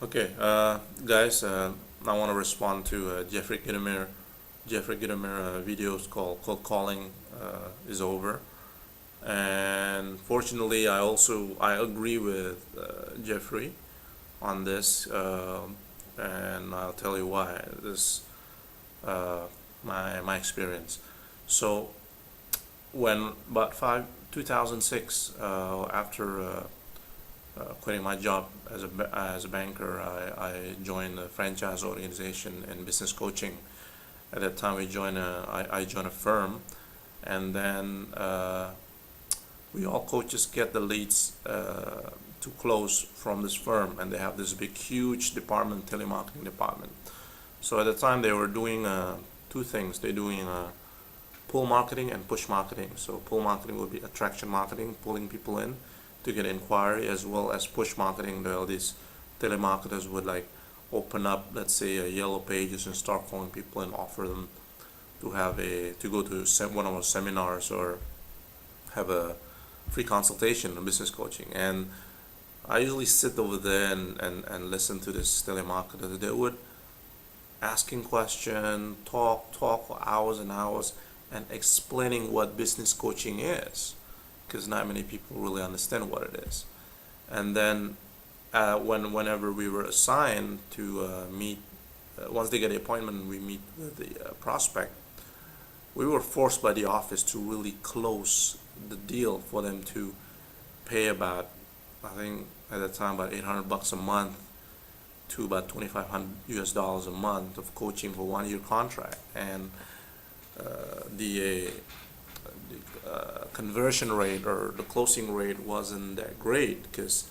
Okay, guys, I want to respond to Jeffrey Gitomer videos called "Cold Calling is Over," and fortunately, I agree with Jeffrey on this, and I'll tell you why. This uh, my experience. So when about 2006, after quitting my job as a banker, I joined a franchise organization in business coaching. At that time, I joined a firm, and then we all coaches get the leads to close from this firm, and they have this big, huge department, telemarketing department. So at the time, they were doing two things. They're doing pull marketing and push marketing. So pull marketing would be attraction marketing, pulling people in to get inquiry, as well as push marketing. All these telemarketers would like open up, let's say, a yellow pages and start calling people and offer them to go to one of our seminars or have a free consultation on business coaching. And I usually sit over there and listen to this telemarketer. They would asking question, talk for hours and hours, and explaining what business coaching is, because not many people really understand what it is. And then whenever we were assigned to meet, once they get the appointment, we meet with the prospect. We were forced by the office to really close the deal for them to pay about, I think at the time, about $800 a month to about 2,500 US dollars a month of coaching for 1 year contract. And the conversion rate or the closing rate wasn't that great, because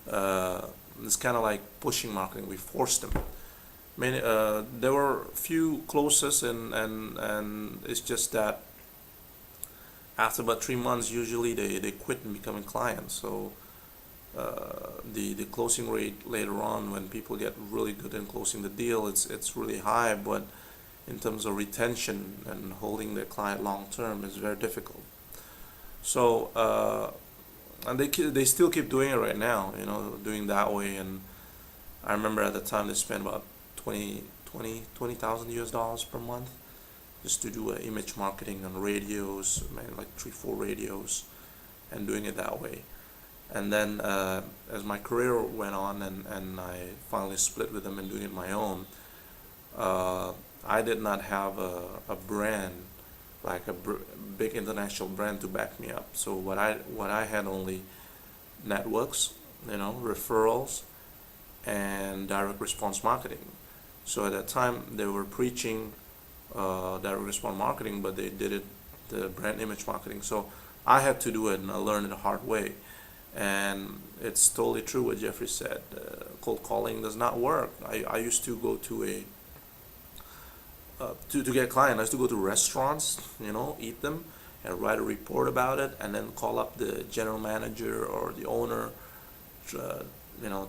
it's kind of like pushing marketing. We forced them. There were few closes, and it's just that after about 3 months, usually they quit and becoming clients. So the closing rate later on, when people get really good in closing the deal, it's really high. But in terms of retention and holding their client long term, is very difficult. So and they still keep doing it right now, doing that way. And I remember at the time they spent about 20,000 US dollars per month just to do image marketing on radios, like 3 4 radios, and doing it that way. And then as my career went on, and I finally split with them and doing it my own, uh, I did not have a brand, like a big international brand to back me up. So what I had only networks, referrals, and direct response marketing. So at that time they were preaching direct response marketing, but they did it the brand image marketing. So I had to do it, and I learned it the hard way. And it's totally true what Jeffrey said. Cold calling does not work. I used to go to to get clients. I used to go to restaurants, eat them, and write a report about it, and then call up the general manager or the owner, uh,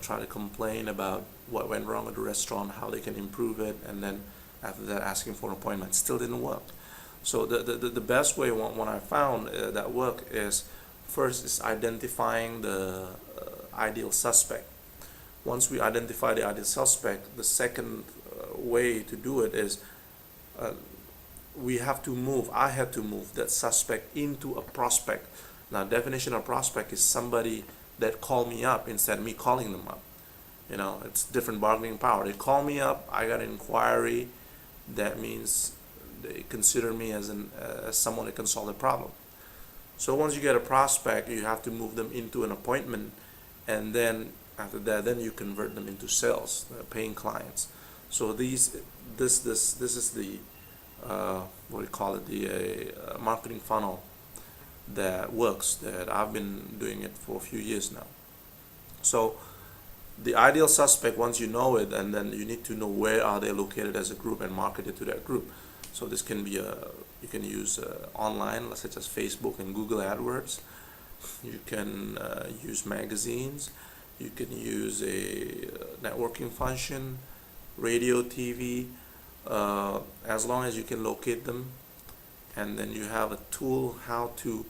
try to complain about what went wrong with the restaurant, how they can improve it, and then after that, asking for an appointment. Still didn't work. So the best way, one I found that work is, first is identifying the ideal suspect. Once we identify the ideal suspect, the second way to do it is, uh, I had to move that suspect into a prospect. Now, definition of prospect is somebody that call me up instead of me calling them up. It's different bargaining power. They call me up, I got an inquiry. That means they consider me as someone that can solve the problem. So once you get a prospect, you have to move them into an appointment, and then after that, then you convert them into sales, paying clients. So this is the what do you call it, the marketing funnel that works. That I've been doing it for a few years now. So the ideal suspect, once you know it, and then you need to know where are they located as a group and market it to that group. So this can be you can use online, such as Facebook and Google AdWords. You can use magazines. You can use a networking function, radio, TV, as long as you can locate them. And then you have a tool how to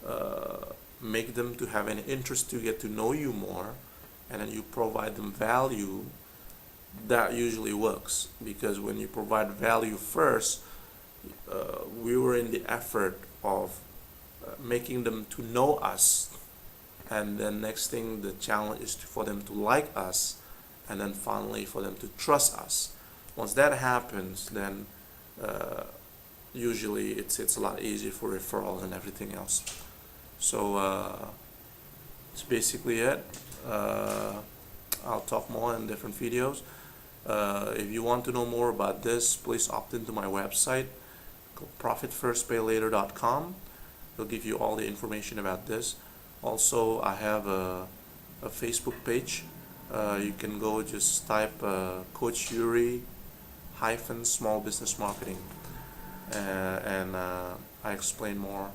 uh, make them to have an interest to get to know you more, and then you provide them value, that usually works. Because when you provide value first, we were in the effort of making them to know us, and then next thing, the challenge is for them to like us, and then finally for them to trust us. Once that happens, then usually it's a lot easier for referrals and everything else. So that's basically it. I'll talk more in different videos. If you want to know more about this, please opt into my website, profitfirstpaylater.com. It'll give you all the information about this. Also, I have a Facebook page. You can go just type Coach Yuri hyphen small business marketing, and I explain more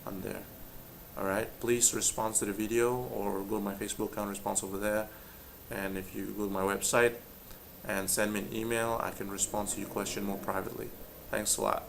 on there. Alright, please respond to the video or go to my Facebook account, response over there. And if you go to my website and send me an email, I can respond to your question more privately. Thanks a lot.